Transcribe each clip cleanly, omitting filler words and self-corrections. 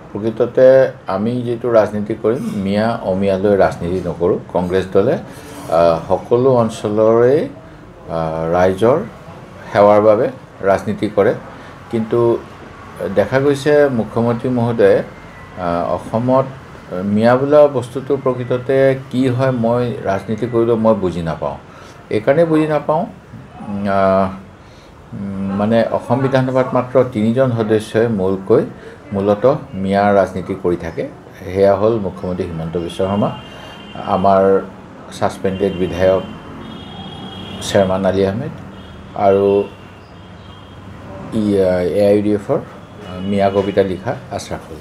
প্ৰকৃততে আমি যেটো ৰাজনীতি কৰিম মিয়া অমিয়ালৈ ৰাজনীতি নকৰোঁ কংগ্ৰেছ দলে সকলো অঞ্চলৰে ৰাইজৰ সেৱাৰ বাবে ৰাজনীতি কৰে কিন্তু দেখা গৈছে মুখ্যমন্ত্ৰী মহোদয়ে অসমত মিয়া বোলা বস্তুটো প্ৰকৃততে কি হয় মই ৰাজনীতি কৰিলেও মই বুজি নাপাওঁ এই কাৰণে বুজি নাপাওঁ মানে অসম বিধানসভাত মাত্ৰ 3জন সদস্যই মূলতঃ মিয়া ৰাজনীতি কৰি থাকে হেয়া হল মুখ্যমন্ত্ৰী হিমন্ত বিশ্ব শৰ্মা আমাৰ সাসপেন্ডেড বিধায়ক চেয়াৰমান আলী আহমেদ আৰু AIUDFৰ মিয়া কবিতা লিখা আশৰাফুল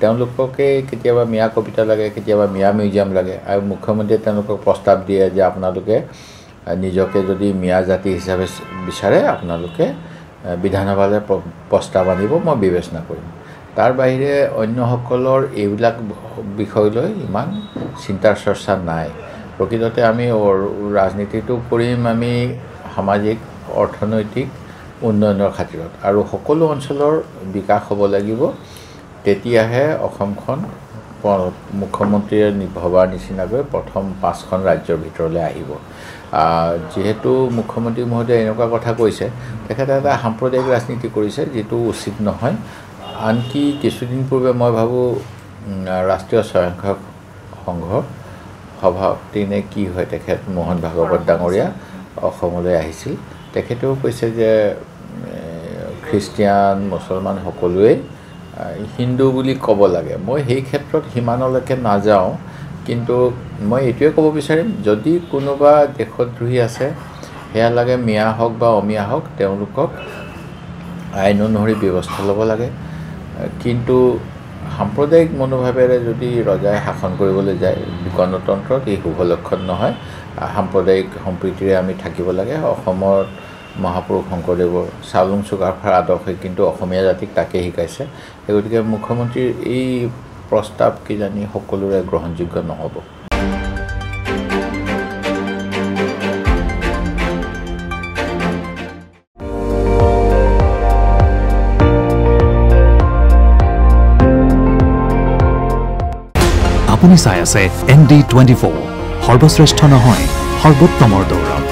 তেওঁলোককে কেতিয়াবা মিয়া কবিতা লাগে কেতিয়াবা মিয়া মিউজিয়াম লাগে আৰু মুখ্যমন্ত্ৰীয়ে তেওঁলোকক প্ৰস্তাৱ দিয়ে যে আপোনালোকে নিজকে যদি মিয়া জাতি হিচাপে বিচাৰে আপোনালোকে বিধানসভালৈ প্ৰস্তাৱ আনিব মই বিবেচনা কৰিম তাৰ বাহিৰে অন্যসকলৰ এইবিলাক বিষয়লৈ ইমান চিন্তাৰ চৰ্চা নাই প্ৰকৃততে আমি ৰাজনীতিটো কৰিম আমি সামাজিক অৰ্থনৈতিক উন্নয়নৰ খাতিৰত আৰু সকলো অঞ্চলৰ বিকাশ হ'ব লাগিব তেতিয়াহে অসমখন মুখ্যমন্ত্ৰীয়ে ভবাৰ নিচিনাকৈ প্ৰথম 5খন ৰাজ্যৰ ভিতৰলৈ আহিব যেহেতু মুখ্যমন্ত্ৰী মহোদয়ে এনেকুৱা কথা কৈছে তেখেতে এটা সাম্প্ৰদায়িক ৰাজনীতি কৰিছে যেটো উচিত নহয় আনকি কিছুদিন পূৰ্বে মই ভাবো ৰাষ্ট্ৰীয় স্বয়ংসেৱক সংঘৰ সভাপতি নে কি হয় তেখেত মোহন ভাগৱত ডাঙৰীয়া অসমলৈ আহিছিল তেখেতেও কৈছে যে খ্ৰীষ্টিয়ান মুছলমান সকলোৱে হিন্দু বুলি ক'ব লাগে মই সেই ক্ষেত্ৰত হিমানলৈকে নাযাওঁ কিন্তু মই এটোৱে ক'ব বিচাৰিম যদি কোনোবা দেশদ্ৰোহী আছে হেয়া লাগে মিয়া হওক বা অমিয়া হওক তেওঁলোকক আইন অনুসৰি ব্যৱস্থা ল'ব লাগে কিন্তু সাম্প্ৰদায়িক মনোভাৱেৰে যদি ৰজাই শাসন কৰিবলৈ যায় গণতন্ত্ৰত এই শুভ লক্ষণ নহয় সাম্প্ৰদায়িক সম্প্ৰীতিৰে আমি থাকিব লাগে অসমৰ মহাপুৰুষ শংকৰদেৱৰ চালুং চুকাফাৰ আদৰ্শই কিন্তু অসমীয়া জাতিক তাকে শিকাইছে গতিকে মুখ্যমন্ত্ৰীৰ এই প্ৰস্তাৱ কি জানি সকলোৰে গ্ৰহণযোগ্য নহ'ব আপুনি চাই আছে ND24 সৰ্বশ্ৰেষ্ঠ নহয় সৰ্বোত্তমৰ দৌৰত